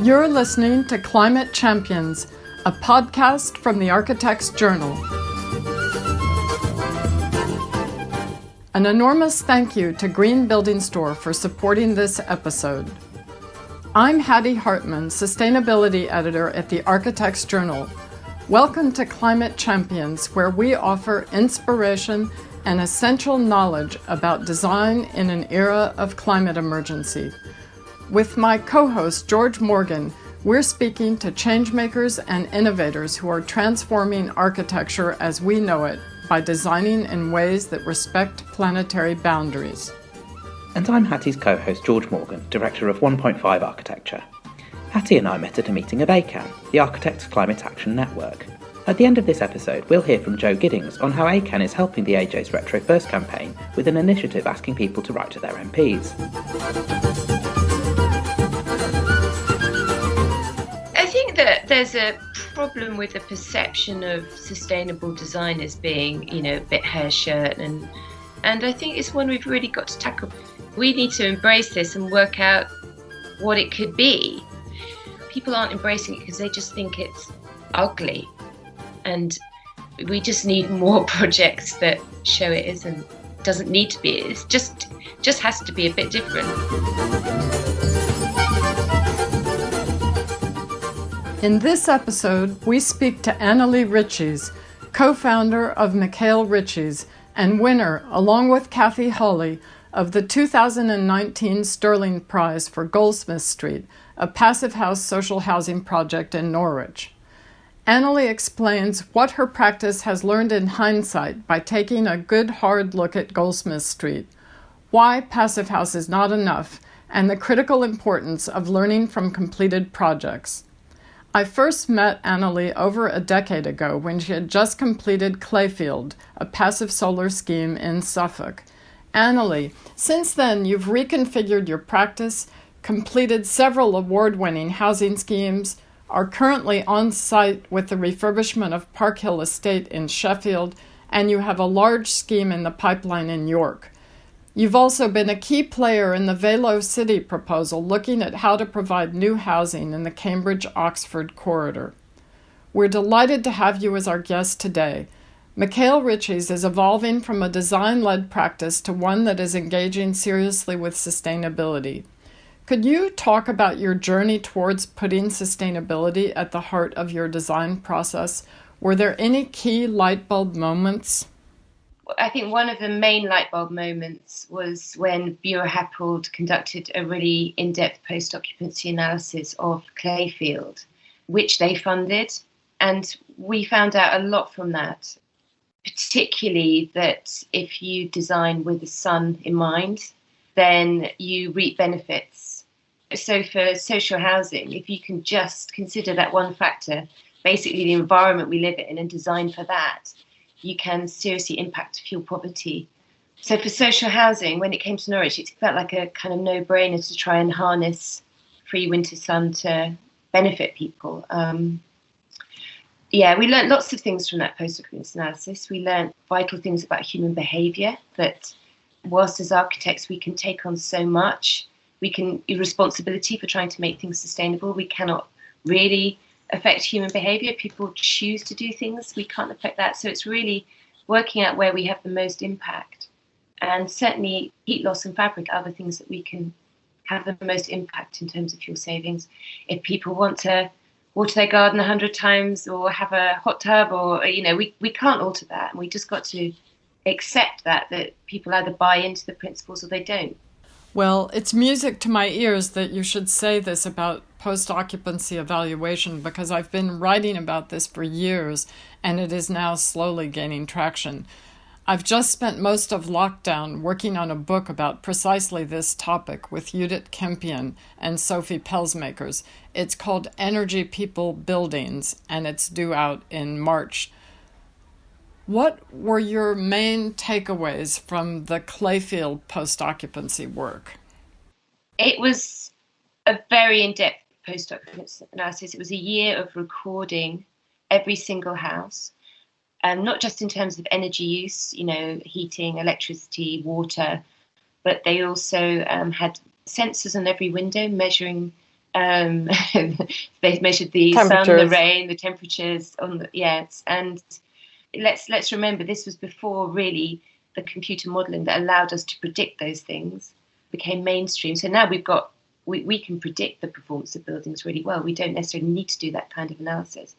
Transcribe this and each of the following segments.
You're listening to Climate Champions, a podcast from the Architect's Journal. An enormous thank you to Green Building Store for supporting this episode. I'm Hattie Hartman, Sustainability Editor at the Architect's Journal. Welcome to Climate Champions, where we offer inspiration and essential knowledge about design in an era of climate emergency. With my co-host, George Morgan, we're speaking to changemakers and innovators who are transforming architecture as we know it by designing in ways that respect planetary boundaries. And I'm Hattie's co-host, George Morgan, Director of 1.5 Architecture. Hattie and I met at a meeting of ACAN, the Architects Climate Action Network. At the end of this episode, we'll hear from Joe Giddings on how ACAN is helping the AJ's Retro First campaign with an initiative asking people to write to their MPs. That there's a problem with the perception of sustainable design as being, a bit hair shirt, and I think it's one we've really got to tackle. We need to embrace this and work out what it could be. People aren't embracing it because they just think it's ugly, and we just need more projects that show it doesn't need to be. It's just has to be a bit different. In this episode, we speak to Annalie Riches, co-founder of Mikhail Riches and winner, along with Kathy Hawley, of the 2019 Stirling Prize for Goldsmith Street, a passive house social housing project in Norwich. Annalie explains what her practice has learned in hindsight by taking a good hard look at Goldsmith Street, why passive house is not enough, and the critical importance of learning from completed projects. I first met Annalie over a decade ago when she had just completed Clayfield, a passive solar scheme in Suffolk. Annalie, since then you've reconfigured your practice, completed several award-winning housing schemes, are currently on site with the refurbishment of Park Hill Estate in Sheffield, and you have a large scheme in the pipeline in York. You've also been a key player in the Velo City proposal looking at how to provide new housing in the Cambridge-Oxford corridor. We're delighted to have you as our guest today. Mikhail Riches is evolving from a design-led practice to one that is engaging seriously with sustainability. Could you talk about your journey towards putting sustainability at the heart of your design process? Were there any key light bulb moments? I think one of the main light bulb moments was when Bureau Happold conducted a really in-depth post-occupancy analysis of Clayfield, which they funded. And we found out a lot from that, particularly that if you design with the sun in mind, then you reap benefits. So for social housing, if you can just consider that one factor, basically the environment we live in, and design for that, you can seriously impact fuel poverty. So for social housing, when it came to Norwich, it felt like a kind of no-brainer to try and harness free winter sun to benefit people. We learned lots of things from that post-occupancy analysis. We learned vital things about human behaviour, that whilst as architects we can take on so much, we can responsibility for trying to make things sustainable. We cannot really affect human behaviour. People choose to do things. We can't affect that. So it's really working out where we have the most impact. And certainly heat loss and fabric are the things that we can have the most impact in terms of fuel savings. If people want to water their garden 100 times or have a hot tub, or, we can't alter that. And we just got to accept that people either buy into the principles or they don't. Well, it's music to my ears that you should say this about post-occupancy evaluation, because I've been writing about this for years and it is now slowly gaining traction. I've just spent most of lockdown working on a book about precisely this topic with Judith Kempion and Sophie Pelsmakers. It's called Energy People Buildings, and it's due out in March. What were your main takeaways from the Clayfield post-occupancy work? It was a very in-depth post-occupancy analysis. It was a year of recording every single house, not just in terms of energy use, heating, electricity, water, but they also had sensors on every window measuring. They measured the sun, the rain, the temperatures on the and let's remember this was before really the computer modelling that allowed us to predict those things became mainstream. So now we can predict the performance of buildings really well. We don't necessarily need to do that kind of analysis.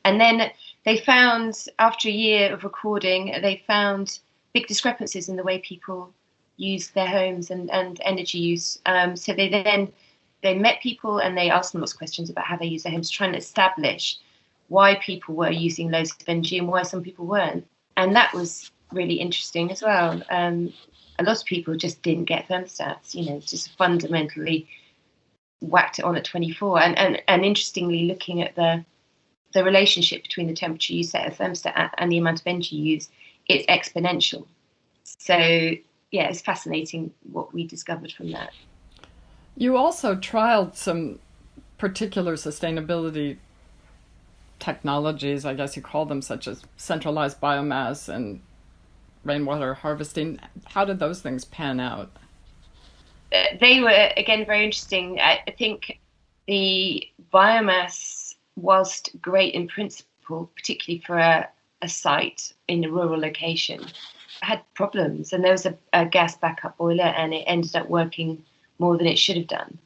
And then they found, after a year of recording, they found big discrepancies in the way people use their homes and energy use. So they met people and they asked them lots of questions about how they use their homes, trying to establish why people were using loads of energy and why some people weren't. And that was really interesting as well. A lot of people just didn't get thermostats, just fundamentally whacked it on at 24. And interestingly, looking at the relationship between the temperature you set a thermostat at and the amount of energy you use, it's exponential. So, yeah, it's fascinating what we discovered from that. You also trialed some particular sustainability technologies, I guess you call them, such as centralized biomass and rainwater harvesting. How did those things pan out? They were, again, very interesting. I think the biomass, whilst great in principle, particularly for a site in a rural location, had problems. And there was a gas backup boiler and it ended up working more than it should have done.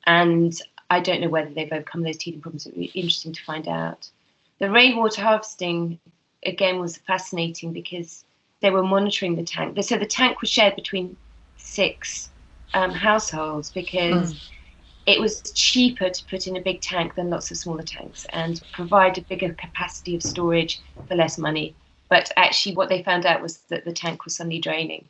And I don't know whether they've overcome those teething problems. It would be interesting to find out. The rainwater harvesting, again, was fascinating because they were monitoring the tank. So the tank was shared between 6 households because it was cheaper to put in a big tank than lots of smaller tanks and provide a bigger capacity of storage for less money. But actually what they found out was that the tank was suddenly draining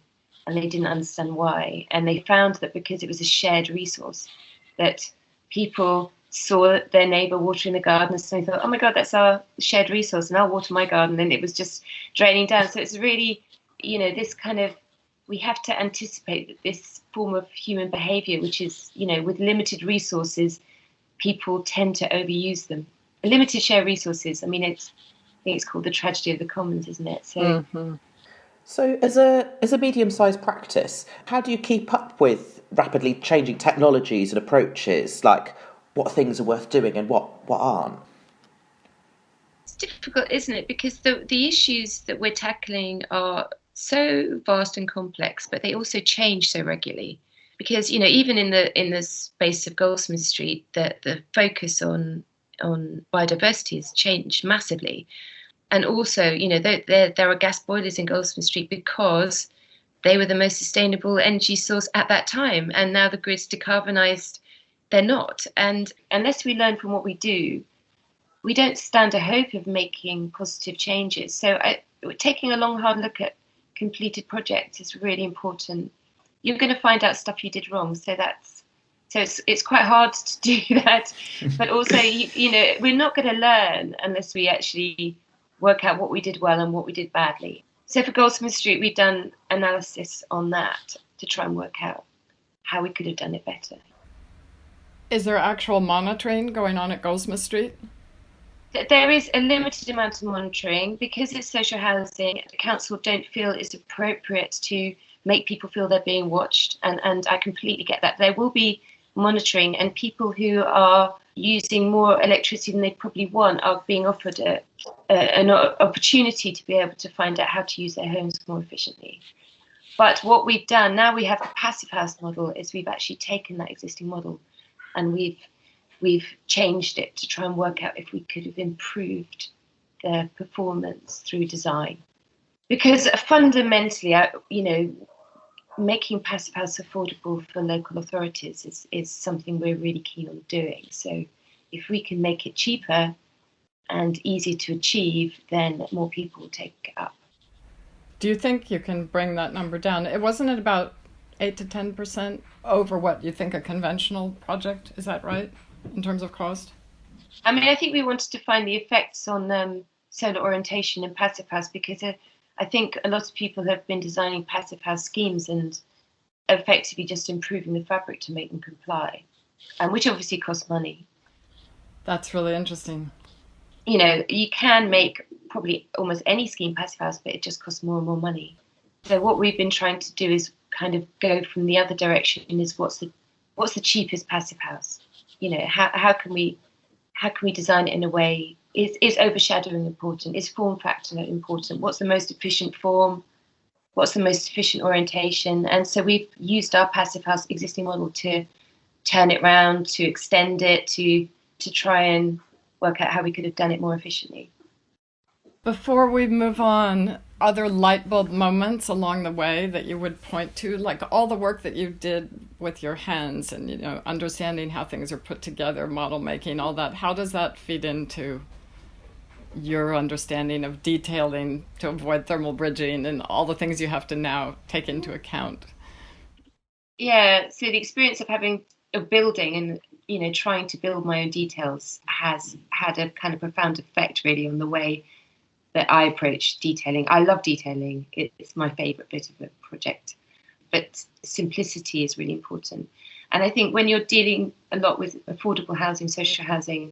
and they didn't understand why. And they found that because it was a shared resource, that people saw their neighbour watering the garden and so they thought, oh my God, that's our shared resource and I'll water my garden. And it was just draining down. So it's really, this kind of, we have to anticipate that this form of human behaviour, which is, with limited resources, people tend to overuse them. Limited share resources. I think it's called the tragedy of the commons, isn't it? So, So as a medium-sized practice, how do you keep up with rapidly changing technologies and approaches, like what things are worth doing and what aren't? It's difficult, isn't it? Because the issues that we're tackling are so vast and complex, but they also change so regularly. Because even in the space of Goldsmith Street, the focus on biodiversity has changed massively. And also, there are gas boilers in Goldsmith Street because they were the most sustainable energy source at that time. And now the grid's decarbonised, they're not. And unless we learn from what we do, we don't stand a hope of making positive changes. So taking a long, hard look at completed projects is really important. You're going to find out stuff you did wrong. So it's quite hard to do that. But also, we're not going to learn unless we actually work out what we did well and what we did badly. So for Goldsmith Street, we've done analysis on that to try and work out how we could have done it better. Is there actual monitoring going on at Goldsmith Street? There is a limited amount of monitoring because it's social housing. The council don't feel it's appropriate to make people feel they're being watched, and I completely get that. There will be monitoring, and people who are using more electricity than they probably want are being offered an opportunity to be able to find out how to use their homes more efficiently. But what we've done, now we have the passive house model, is we've actually taken that existing model and we've changed it to try and work out if we could have improved their performance through design. Because fundamentally, making passive house affordable for local authorities is something we're really keen on doing. So if we can make it cheaper and easier to achieve, then more people will take it up. Do you think you can bring that number down? Wasn't it about 8 to 10% over what you think a conventional project? Is that right, in terms of cost? I think we wanted to find the effects on solar orientation in passive house because I think a lot of people have been designing passive house schemes and effectively just improving the fabric to make them comply, which obviously costs money. That's really interesting. you can make probably almost any scheme passive house, but it just costs more and more money. So what we've been trying to do is kind of go from the other direction, is what's the cheapest passive house? How can we design it in a way? Is overshadowing important? Is form factor important? What's the most efficient form? What's the most efficient orientation? And so we've used our passive house existing model to turn it round, to extend it, to try and work out how we could have done it more efficiently. Before we move on, other light bulb moments along the way that you would point to, like all the work that you did with your hands and, understanding how things are put together, model making, all that, how does that feed into your understanding of detailing to avoid thermal bridging and all the things you have to now take into account? Yeah, so the experience of building and trying to build my own details has had a kind of profound effect really on the way that I approach detailing. I love detailing. It's my favorite bit of a project, but simplicity is really important. And I think when you're dealing a lot with affordable housing, social housing,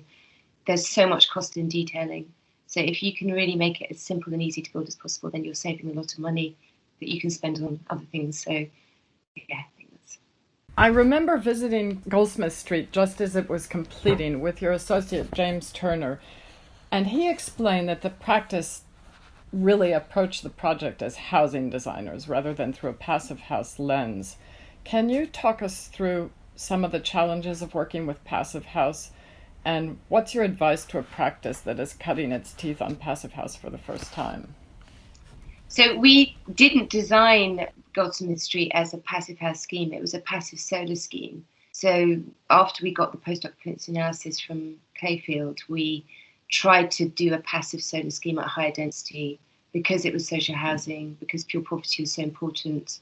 there's so much cost in detailing. So if you can really make it as simple and easy to build as possible, then you're saving a lot of money that you can spend on other things. So yeah, I remember visiting Goldsmith Street just as it was completing with your associate, James Turner, and he explained that the practice really approached the project as housing designers rather than through a passive house lens. Can you talk us through some of the challenges of working with passive house, and what's your advice to a practice that is cutting its teeth on passive house for the first time? So we didn't design Goldsmith Street as a passive house scheme. It was a passive solar scheme. So after we got the post-occupancy analysis from Clayfield, we tried to do a passive solar scheme at higher density because it was social housing, because pure poverty was so important.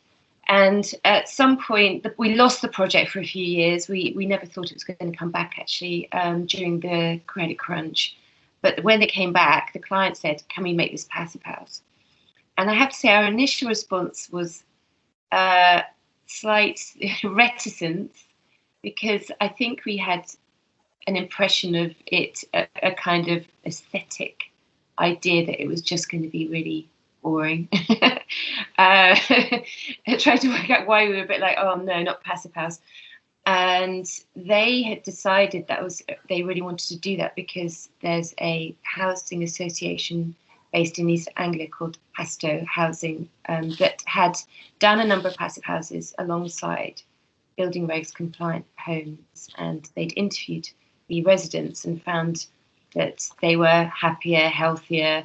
And at some point, we lost the project for a few years. We never thought it was going to come back, actually, during the credit crunch. But when it came back, the client said, can we make this passive house? And I have to say, our initial response was slight reticence, because I think we had an impression of it, a kind of aesthetic idea that it was just going to be really boring. I tried to work out why we were a bit like, oh no, not passive house. And they had decided they really wanted to do that because there's a housing association based in East Anglia called Asto Housing that had done a number of passive houses alongside building regs compliant homes, and they'd interviewed the residents and found that they were happier, healthier,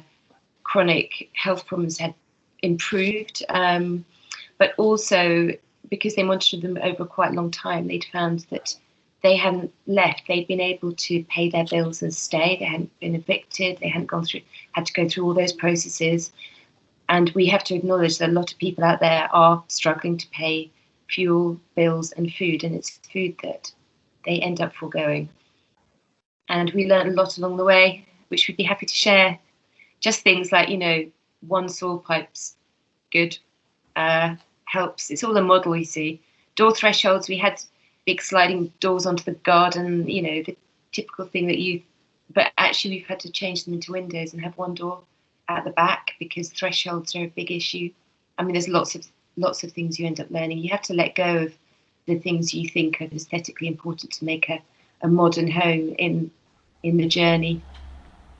chronic health problems had improved, but also because they monitored them over quite a long time, they'd found that they hadn't left. They'd been able to pay their bills and stay. They hadn't been evicted. They hadn't had to go through all those processes. And we have to acknowledge that a lot of people out there are struggling to pay fuel, bills and food, and it's food that they end up foregoing. And we learned a lot along the way, which we'd be happy to share. Just things like, one saw pipe's good, helps. It's all a model, you see. Door thresholds, we had big sliding doors onto the garden, the typical thing but actually we've had to change them into windows and have one door at the back because thresholds are a big issue. I mean, there's lots of things you end up learning. You have to let go of the things you think are aesthetically important to make a modern home in the journey.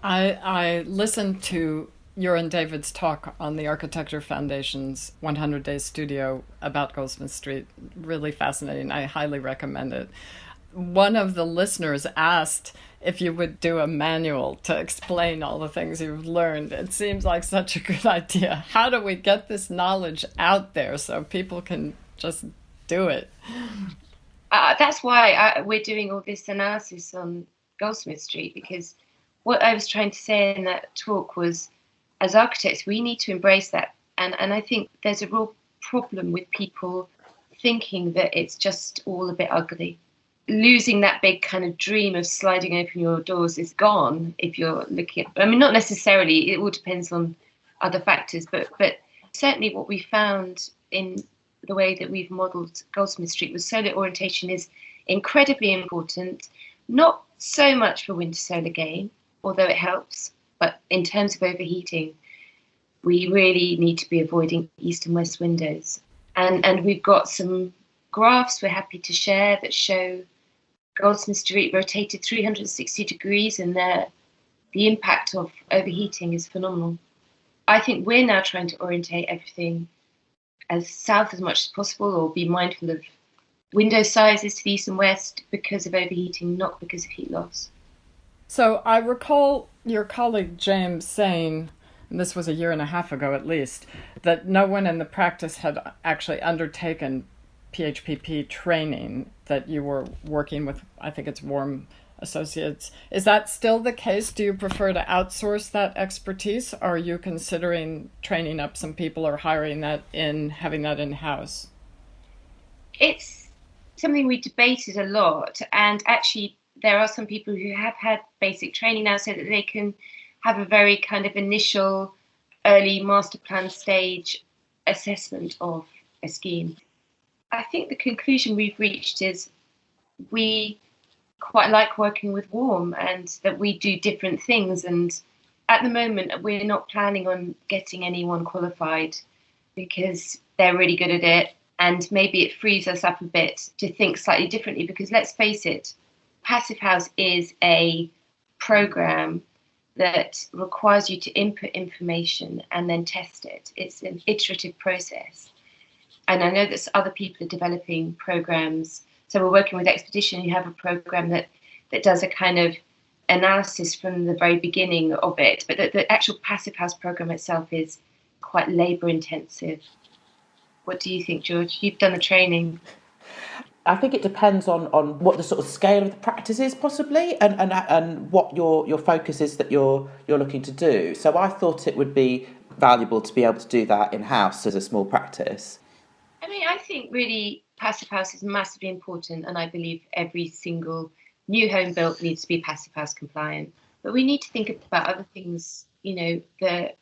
I listened to your and David's talk on the Architecture Foundation's 100 Days Studio about Goldsmith Street. Really fascinating. I highly recommend it. One of the listeners asked if you would do a manual to explain all the things you've learned. It seems like such a good idea. How do we get this knowledge out there so people can just do it? That's why we're doing all this analysis on Goldsmith Street, because what I was trying to say in that talk was, as architects, we need to embrace that. And I think there's a real problem with people thinking that it's just all a bit ugly. Losing that big kind of dream of sliding open your doors is gone if you're looking at, not necessarily, it all depends on other factors, but certainly what we found in the way that we've modelled Goldsmith Street was solar orientation is incredibly important, not so much for winter solar gain, although it helps. But in terms of overheating, we really need to be avoiding east and west windows. And we've got some graphs we're happy to share that show Goldsmith Street rotated 360 degrees, and the impact of overheating is phenomenal. I think we're now trying to orientate everything as south as much as possible, or be mindful of window sizes to the east and west because of overheating, not because of heat loss. So I recall your colleague James saying, and this was a year and a half ago at least, that no one in the practice had actually undertaken PHPP training, that you were working with, I think it's Warm Associates. Is that still the case? Do you prefer to outsource that expertise, or are you considering training up some people or hiring that in, having that in-house? It's something we debated a lot, and actually there are some people who have had basic training now so that they can have a very kind of initial early master plan stage assessment of a scheme. I think the conclusion we've reached is we quite like working with Warm, and that we do different things. And at the moment, we're not planning on getting anyone qualified because they're really good at it. And maybe it frees us up a bit to think slightly differently, because let's face it, Passive House is a program that requires you to input information and then test it. It's an iterative process. And I know that other people are developing programs. So we're working with Expedition, who have a program that does a kind of analysis from the very beginning of it. But the actual Passive House program itself is quite labour intensive. What do you think, George? You've done the training. I think it depends on what the sort of scale of the practice is, possibly, and what your focus is that you're looking to do. So I thought it would be valuable to be able to do that in-house as a small practice. I mean, I think really Passive House is massively important, and I believe every single new home built needs to be Passive House compliant. But we need to think about other things. You know, the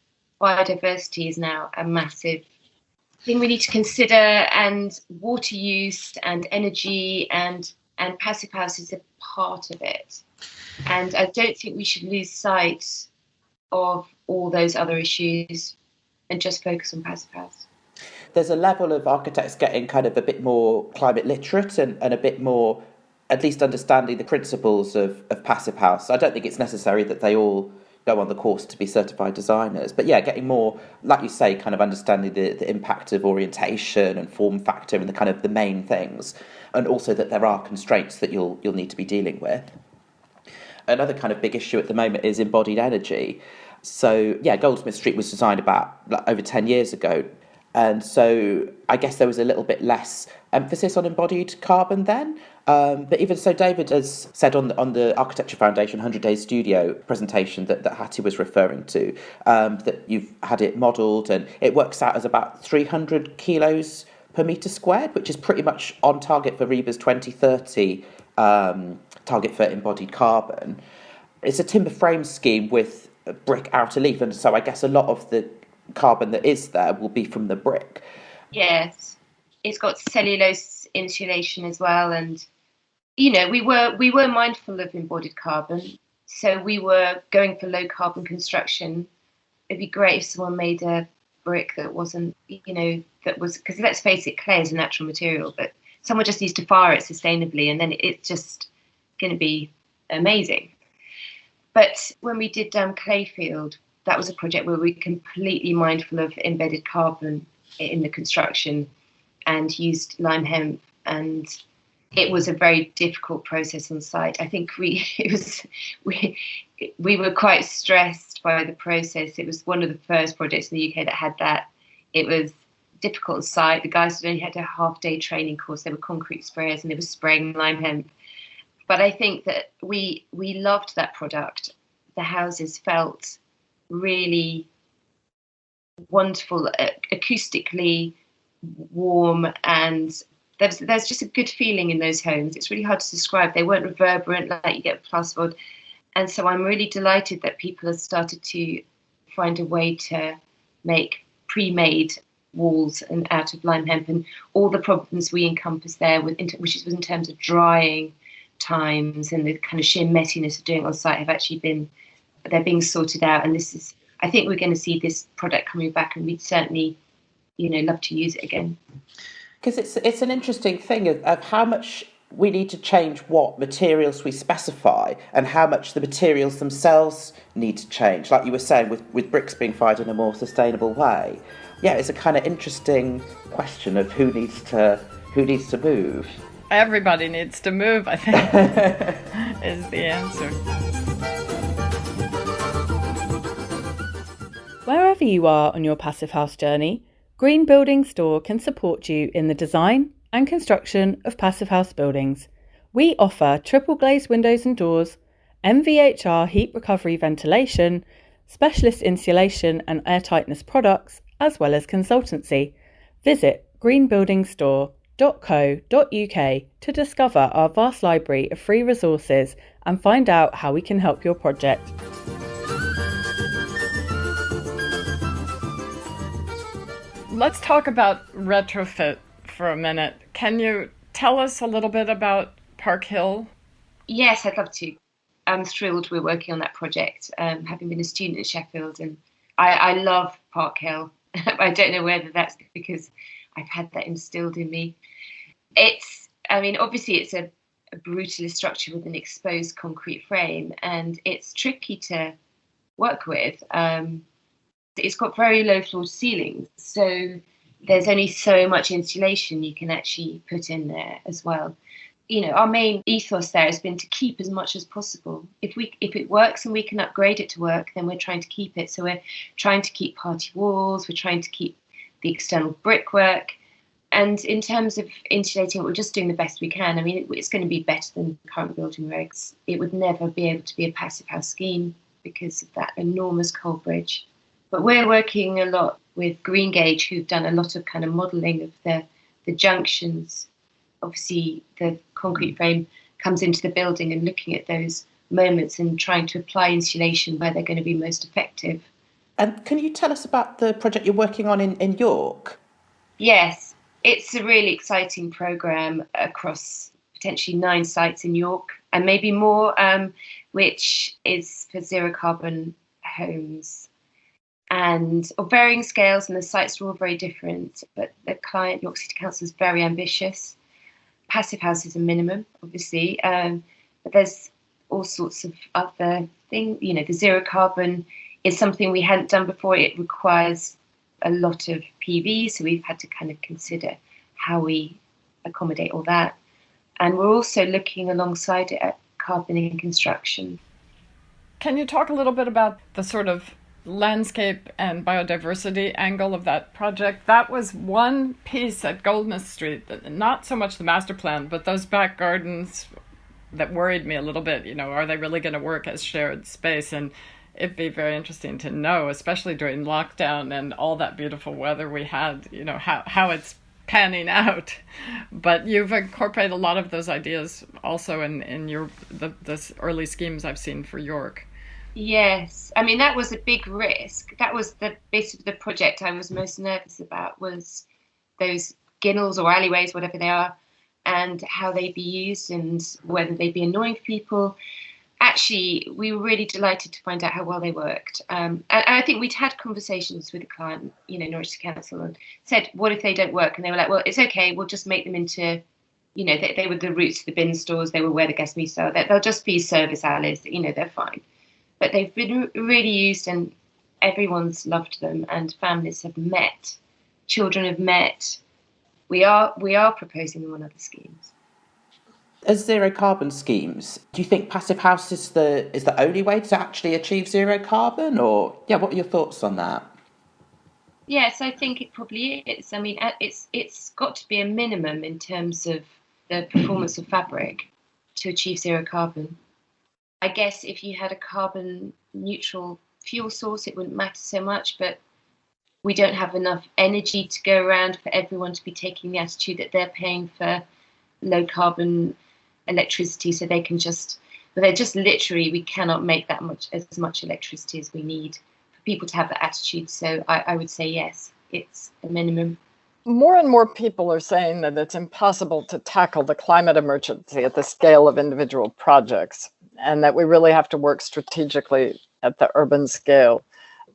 biodiversity is now a massive thing we need to consider, and water use and energy, and Passive House is a part of it. And I don't think we should lose sight of all those other issues and just focus on Passive House. There's a level of architects getting kind of a bit more climate literate and a bit more, at least understanding the principles of Passive House. I don't think it's necessary that they all go on the course to be certified designers. But yeah, getting more, like you say, kind of understanding the impact of orientation and form factor and the kind of the main things. And also that there are constraints that you'll need to be dealing with. Another kind of big issue at the moment is embodied energy. So yeah, Goldsmith Street was designed about over 10 years ago. And so I guess there was a little bit less emphasis on embodied carbon then. But even so, David has said on the Architecture Foundation 100 Days Studio presentation that Hattie was referring to, that you've had it modelled and it works out as about 300 kilos per metre squared, which is pretty much on target for RIBA's 2030 target for embodied carbon. It's a timber frame scheme with a brick outer leaf, and so I guess a lot of the carbon that is there will be from the brick. Yes, it's got cellulose insulation as well, and you know we were mindful of embodied carbon, so we were going for low carbon construction. It'd be great if someone made a brick that wasn't, that was, because let's face it, clay is a natural material, but someone just needs to fire it sustainably, and then it's just going to be amazing. But when we did Clayfield, that was a project where we were completely mindful of embedded carbon in the construction and used lime hemp, and it was a very difficult process on site. I think we were quite stressed by the process. It was one of the first projects in the UK that had that. It was difficult on site. The guys only had a half-day training course. They were concrete sprayers and they were spraying lime hemp. But I think that we loved that product. The houses felt really wonderful, acoustically warm, and there's just a good feeling in those homes. It's really hard to describe. They weren't reverberant like you get with plasterboard. And so I'm really delighted that people have started to find a way to make pre-made walls and out of lime hemp, and all the problems we encompass there, which was in terms of drying times and the kind of sheer messiness of doing it on site, have actually been they're being sorted out. And I think we're going to see this product coming back, and we'd certainly, love to use it again. Because it's an interesting thing of how much we need to change what materials we specify and how much the materials themselves need to change. Like you were saying, with bricks being fired in a more sustainable way. Yeah, it's a kind of interesting question of who needs to move. Everybody needs to move, I think, is the answer. Wherever you are on your Passive House journey, Green Building Store can support you in the design and construction of Passive House buildings. We offer triple glazed windows and doors, MVHR heat recovery ventilation, specialist insulation and airtightness products, as well as consultancy. Visit greenbuildingstore.co.uk to discover our vast library of free resources and find out how we can help your project. Let's talk about retrofit for a minute. Can you tell us a little bit about Park Hill? Yes, I'd love to. I'm thrilled we're working on that project, having been a student at Sheffield, and I love Park Hill. I don't know whether that's because I've had that instilled in me. Obviously it's a brutalist structure with an exposed concrete frame, and it's tricky to work with. It's got very low floor to ceilings, so there's only so much insulation you can actually put in there as well. Our main ethos there has been to keep as much as possible. If it works and we can upgrade it to work, then we're trying to keep it. So we're trying to keep party walls, we're trying to keep the external brickwork. And in terms of insulating, we're just doing the best we can. It's going to be better than current building regs. It would never be able to be a passive house scheme because of that enormous coal bridge. But we're working a lot with Green Gauge, who've done a lot of kind of modelling of the junctions. Obviously, the concrete frame comes into the building, and looking at those moments and trying to apply insulation where they're going to be most effective. And can you tell us about the project you're working on in York? Yes, it's a really exciting programme across potentially 9 sites in York, and maybe more, which is for zero carbon homes. And of varying scales, and the sites are all very different, but the client, York City Council, is very ambitious. Passive house is a minimum, obviously, but there's all sorts of other things. The zero carbon is something we hadn't done before. It requires a lot of PV, so we've had to kind of consider how we accommodate all that. And we're also looking alongside it at carbon in construction. Can you talk a little bit about the sort of landscape and biodiversity angle of that project? That was one piece at Goldsmith Street, not so much the master plan, but those back gardens that worried me a little bit. Are they really going to work as shared space? And it'd be very interesting to know, especially during lockdown and all that beautiful weather we had, how it's panning out. But you've incorporated a lot of those ideas also in the early schemes I've seen for York. Yes, that was a big risk. That was the bit of the project I was most nervous about, was those ginnels or alleyways, whatever they are, and how they'd be used and whether they'd be annoying for people. Actually, we were really delighted to find out how well they worked. And I think we'd had conversations with the client, Norwich City Council, and said, what if they don't work? And they were like, well, it's okay, we'll just make them into, they were the routes to the bin stores, they were where the guest meals are, they'll just be service alleys, they're fine. But they've been really used, and everyone's loved them, and families have met, children have met. We are proposing them on other schemes. As zero carbon schemes, do you think passive house is the only way to actually achieve zero carbon, or what are your thoughts on that? Yes, I think it probably is. It's got to be a minimum in terms of the performance of fabric to achieve zero carbon. I guess if you had a carbon neutral fuel source, it wouldn't matter so much, but we don't have enough energy to go around for everyone to be taking the attitude that they're paying for low carbon electricity, so they can we cannot make as much electricity as we need for people to have that attitude. So I would say yes, it's a minimum. More and more people are saying that it's impossible to tackle the climate emergency at the scale of individual projects, and that we really have to work strategically at the urban scale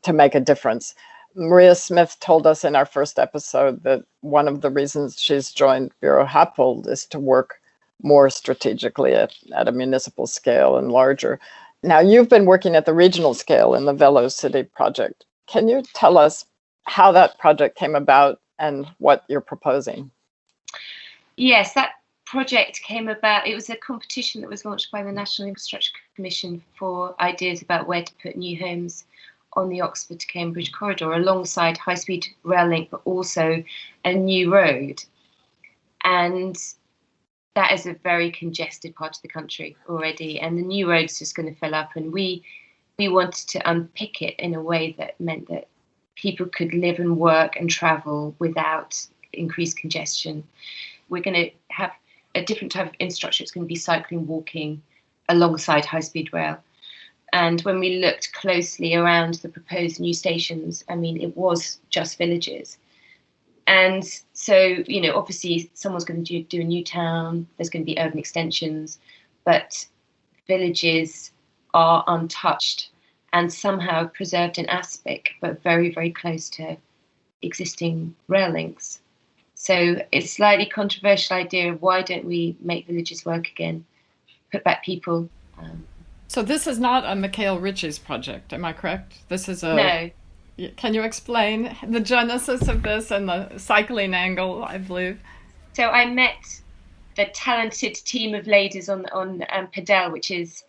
to make a difference. Maria Smith told us in our first episode that one of the reasons she's joined Bureau Happold is to work more strategically at a municipal scale and larger. Now, you've been working at the regional scale in the VeloCity project. Can you tell us how that project came about and what you're proposing? Yes, that project came about. It was a competition that was launched by the National Infrastructure Commission for ideas about where to put new homes on the Oxford to Cambridge corridor, alongside high-speed rail link, but also a new road. And that is a very congested part of the country already, and the new road's just going to fill up. And we wanted to unpick it in a way that meant that people could live and work and travel without increased congestion. We're going to have a different type of infrastructure. It's going to be cycling, walking alongside high-speed rail. And when we looked closely around the proposed new stations, I mean, it was just villages. And so, obviously someone's going to do a new town, there's going to be urban extensions, but villages are untouched and somehow preserved in aspect, but very, very close to existing rail links. So it's a slightly controversial idea of why don't we make villages work again, put back people. So this is not a Mikhail Riches project, am I correct? This is a... No. Can you explain the genesis of this and the cycling angle, I believe? So I met the talented team of ladies on Pedal, which is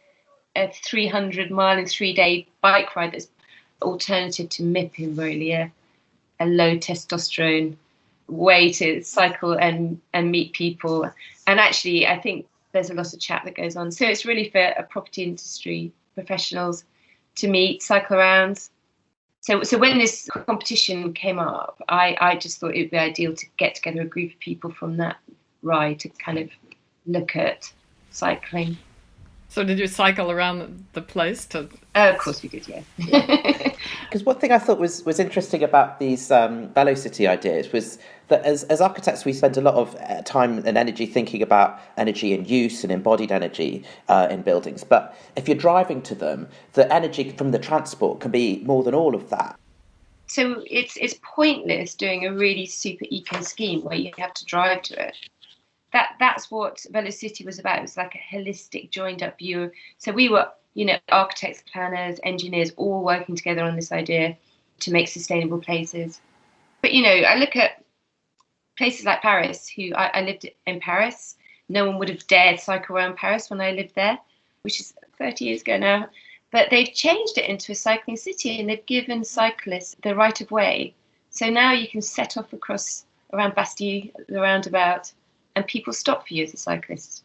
a 300-mile in 3-day bike ride that's alternative to MIPIM, really, a low testosterone way to cycle and meet people. And actually, I think there's a lot of chat that goes on. So it's really for a property industry professionals to meet, cycle around. So when this competition came up, I just thought it would be ideal to get together a group of people from that ride to kind of look at cycling. So did you cycle around the place to... Of course we did, yeah. Because one thing I thought was interesting about these VeloCity ideas was that as architects, we spend a lot of time and energy thinking about energy in use and embodied energy in buildings. But if you're driving to them, the energy from the transport can be more than all of that. So it's pointless doing a really super eco scheme where you have to drive to it. That's what VeloCity was about. It was like a holistic, joined-up view. So we were, architects, planners, engineers, all working together on this idea to make sustainable places. But, I look at places like Paris, I lived in Paris. No one would have dared cycle around Paris when I lived there, which is 30 years ago now. But they've changed it into a cycling city, and they've given cyclists the right of way. So now you can set off around Bastille, the roundabout, and people stop for you as a cyclist.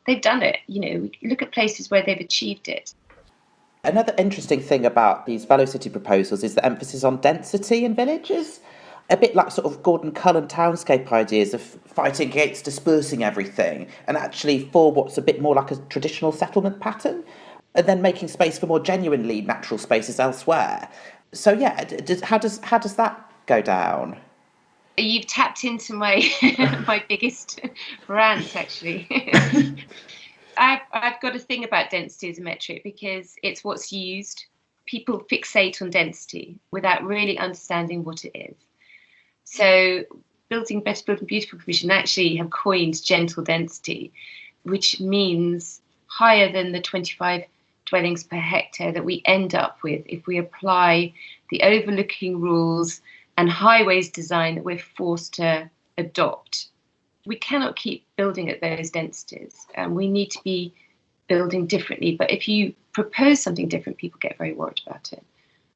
They've done it. Look at places where they've achieved it. Another interesting thing about these VeloCity proposals is the emphasis on density in villages. A bit like sort of Gordon Cullen townscape ideas of fighting against dispersing everything and actually for what's a bit more like a traditional settlement pattern, and then making space for more genuinely natural spaces elsewhere. So yeah, how does that go down? You've tapped into my my biggest rant, actually. I've got a thing about density as a metric because it's what's used. People fixate on density without really understanding what it is. So Building Better, Building Beautiful Commission actually have coined gentle density, which means higher than the 25 dwellings per hectare that we end up with if we apply the overlooking rules and highways design that we're forced to adopt. We cannot keep building at those densities, and we need to be building differently. But if you propose something different, people get very worried about it.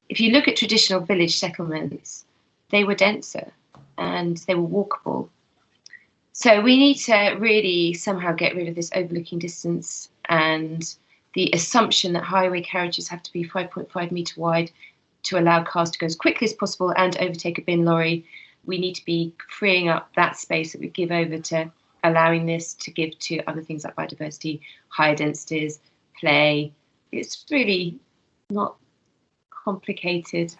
If you look at traditional village settlements, they were denser and they were walkable. So we need to really somehow get rid of this overlooking distance and the assumption that highway carriages have to be 5.5 metre wide to allow cars to go as quickly as possible and overtake a bin lorry. We need to be freeing up that space that we give over to allowing this to give to other things like biodiversity, higher densities, play. It's really not complicated.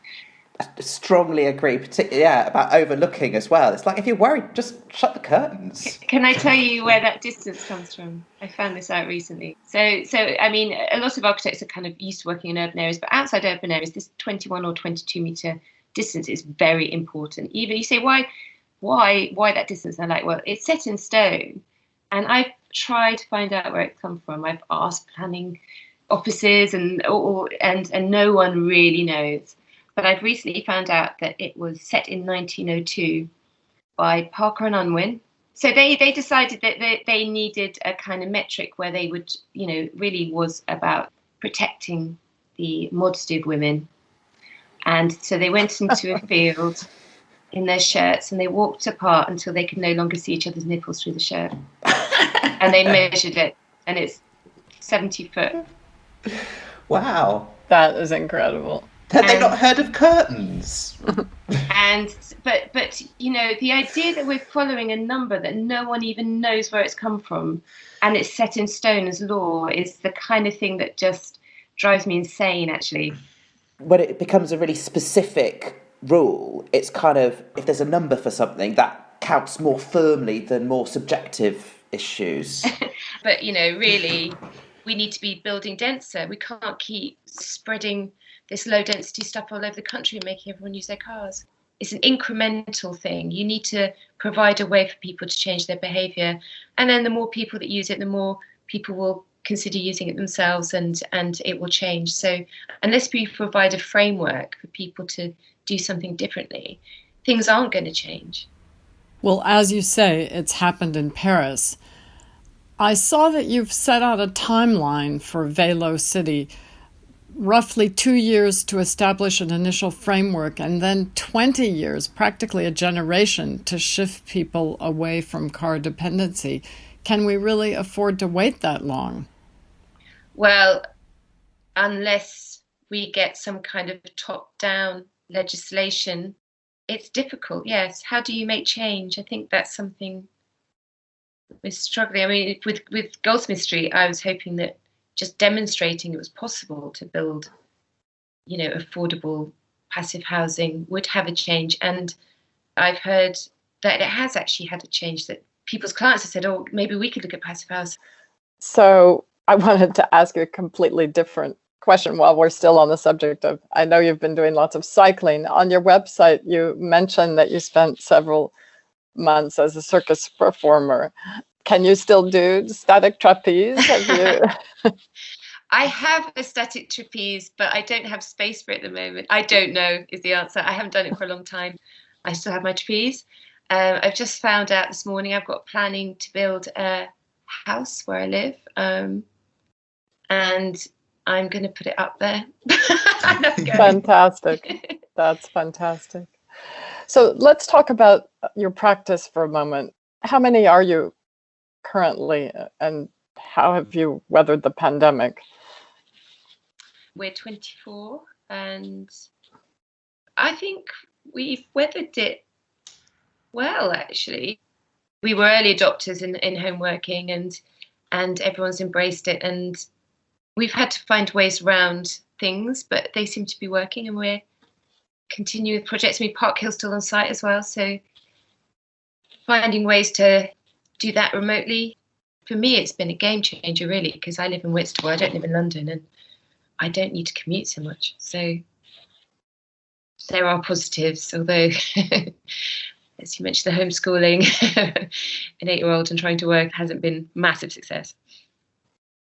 strongly agree, particularly about overlooking as well. It's like, if you're worried, just shut the curtains. Can I tell you where that distance comes from? I found this out recently. So I mean, a lot of architects are kind of used to working in urban areas, but outside urban areas, this 21 or 22 meter distance is very important. Even you say, why that distance? And I'm like, well, it's set in stone, and I've tried to find out where it comes from. I've asked planning offices and no one really knows. But I've recently found out that it was set in 1902 by Parker and Unwin. So they decided that they needed a kind of metric where they would, really was about protecting the modesty of women. And so they went into a field in their shirts and they walked apart until they could no longer see each other's nipples through the shirt. And they measured it, and it's 70 foot. Wow. That is incredible. Had they not heard of curtains? But the idea that we're following a number that no one even knows where it's come from, and it's set in stone as law, is the kind of thing that just drives me insane, actually. When it becomes a really specific rule, it's kind of, if there's a number for something, that counts more firmly than more subjective issues. But, really, we need to be building denser. We can't keep spreading this low density stuff all over the country and making everyone use their cars. It's an incremental thing. You need to provide a way for people to change their behaviour. And then the more people that use it, the more people will consider using it themselves, and it will change. So unless we provide a framework for people to do something differently, things aren't going to change. Well, as you say, it's happened in Paris. I saw that you've set out a timeline for Velo City, roughly 2 years to establish an initial framework, and then 20 years, practically a generation, to shift people away from car dependency. Can we really afford to wait that long? Well, unless we get some kind of top-down legislation, it's difficult, yes. How do you make change? I think that's something we're struggling. I mean, with Goldsmith Street, I was hoping that just demonstrating it was possible to build, affordable passive housing would have a change. And I've heard that it has actually had a change, that people's clients have said, oh, maybe we could look at passive house. So I wanted to ask you a completely different question while we're still on the subject of, I know you've been doing lots of cycling. On your website, you mentioned that you spent several months as a circus performer. Can you still do static trapeze? Have you? I have a static trapeze, but I don't have space for it at the moment. I don't know is the answer. I haven't done it for a long time. I still have my trapeze. I've just found out this morning I've got planning to build a house where I live, and I'm going to put it up there. Fantastic. That's fantastic. So let's talk about your practice for a moment. How many are you currently, and how have you weathered the pandemic? We're 24, and I think we've weathered it well, actually. We were early adopters in home working, and everyone's embraced it, and we've had to find ways around things, but they seem to be working, and we're continuing with projects. I mean, Park Hill's still on site as well, so finding ways to do that remotely. For me, it's been a game changer, really, because I live in Whitstable. I don't live in London, and I don't need to commute so much. So there are positives, although, as you mentioned, the homeschooling, an 8-year-old and trying to work hasn't been massive success.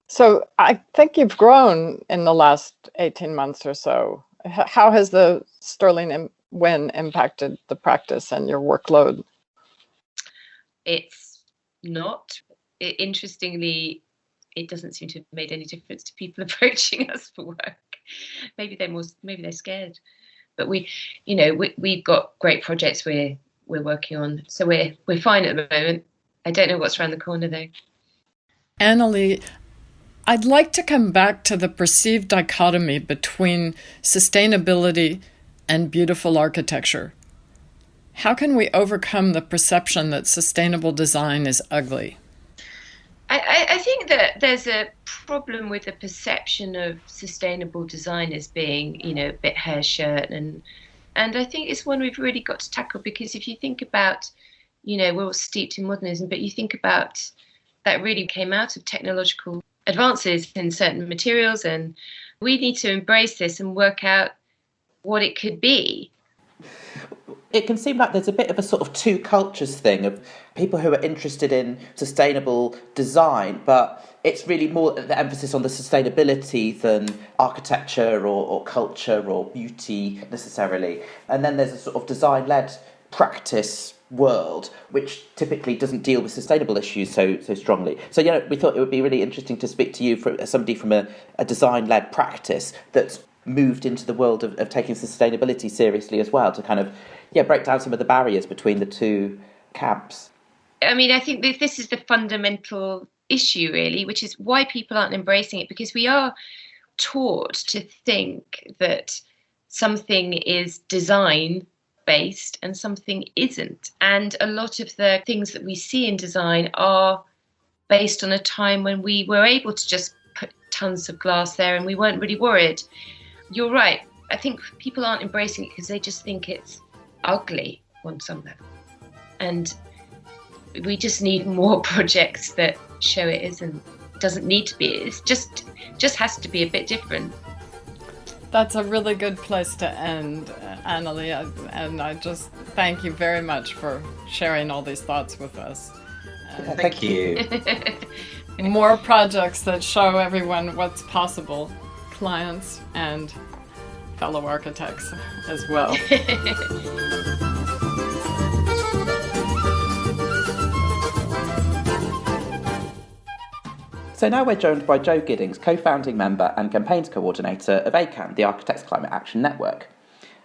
So I think you've grown in the last 18 months or so. How has the Stirling win impacted the practice and your workload? It's not. Interestingly, it doesn't seem to have made any difference to people approaching us for work. Maybe they're scared. But we've got great projects we're working on, so we're fine at the moment. I don't know what's around the corner though. Annalie, I'd like to come back to the perceived dichotomy between sustainability and beautiful architecture. How can we overcome the perception that sustainable design is ugly? I think that there's a problem with the perception of sustainable design as being, a bit hair shirt and And I think it's one we've really got to tackle, because if you think about, we're all steeped in modernism, but you think about that really came out of technological advances in certain materials, and we need to embrace this and work out what it could be. It can seem like there's a bit of a sort of two cultures thing of people who are interested in sustainable design, but it's really more the emphasis on the sustainability than architecture or culture or beauty necessarily. And then there's a sort of design-led practice world which typically doesn't deal with sustainable issues so strongly. So we thought it would be really interesting to speak to you, as somebody from a design-led practice that's moved into the world of taking sustainability seriously as well, to kind of break down some of the barriers between the two camps. I mean, I think this is the fundamental issue, really, which is why people aren't embracing it, because we are taught to think that something is design based and something isn't. And a lot of the things that we see in design are based on a time when we were able to just put tons of glass there and we weren't really worried. You're right. I think people aren't embracing it because they just think it's ugly on some level. And we just need more projects that show it isn't. It doesn't need to be. It's just has to be a bit different. That's a really good place to end, Annalie, and I just thank you very much for sharing all these thoughts with us. Thank you. More projects that show everyone what's possible, clients and fellow architects as well. So now we're joined by Jo Giddings, co-founding member and campaigns coordinator of ACAN, the Architects Climate Action Network.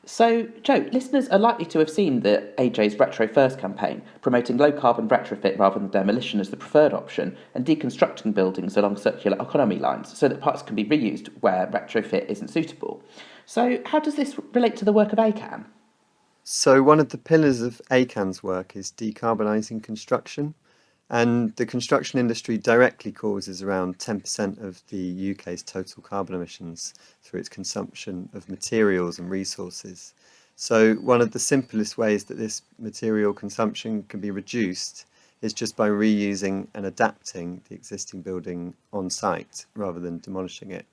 So, Jo, listeners are likely to have seen the AJ's Retro First campaign, promoting low-carbon retrofit rather than demolition as the preferred option, and deconstructing buildings along circular economy lines so that parts can be reused where retrofit isn't suitable. So, how does this relate to the work of ACAN? So, one of the pillars of ACAN's work is decarbonising construction. And the construction industry directly causes around 10% of the UK's total carbon emissions through its consumption of materials and resources. So one of the simplest ways that this material consumption can be reduced is just by reusing and adapting the existing building on site rather than demolishing it.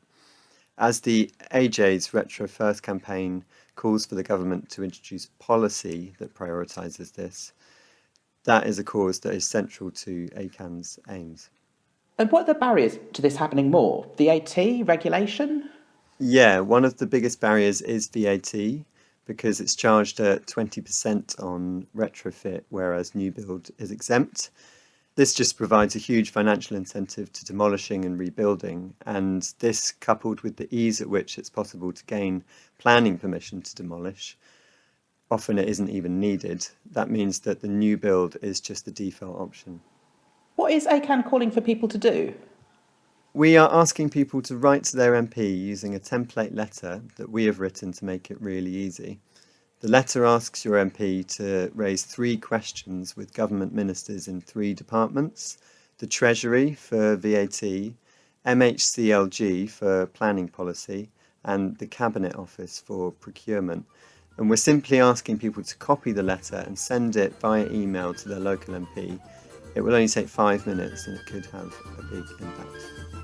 As the AJ's Retro First campaign calls for the government to introduce policy that prioritises this, that is a cause that is central to ACAN's aims. And what are the barriers to this happening more? VAT, regulation? Yeah, one of the biggest barriers is VAT, because it's charged at 20% on retrofit, whereas new build is exempt. This just provides a huge financial incentive to demolishing and rebuilding, and this, coupled with the ease at which it's possible to gain planning permission to demolish, often it isn't even needed. That means that the new build is just the default option. What is ACAN calling for people to do? We are asking people to write to their MP using a template letter that we have written to make it really easy. The letter asks your MP to raise 3 questions with government ministers in 3 departments: the Treasury for VAT, MHCLG for planning policy, and the Cabinet Office for procurement. And we're simply asking people to copy the letter and send it via email to their local MP. It will only take 5 minutes and it could have a big impact.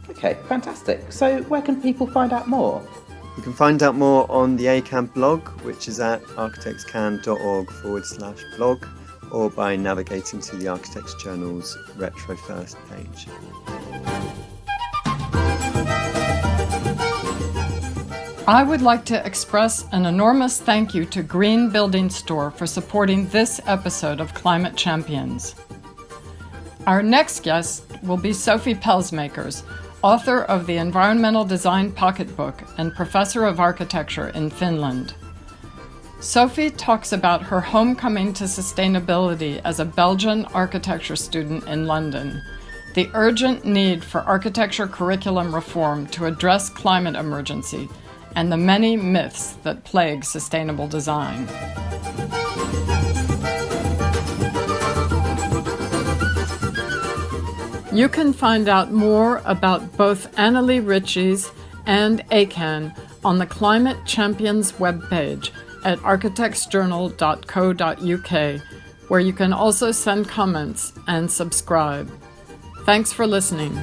Okay, fantastic. So where can people find out more? You can find out more on the ACAN blog, which is at architectscan.org/blog, or by navigating to the Architects Journal's Retro First page. I would like to express an enormous thank you to Green Building Store for supporting this episode of Climate Champions. Our next guest will be Sophie Pelsmakers, author of the Environmental Design Pocketbook and professor of architecture in Finland. Sophie talks about her homecoming to sustainability as a Belgian architecture student in London, the urgent need for architecture curriculum reform to address climate emergency, and the many myths that plague sustainable design. You can find out more about both Annalie Riches and ACAN on the Climate Champions webpage at architectsjournal.co.uk, where you can also send comments and subscribe. Thanks for listening.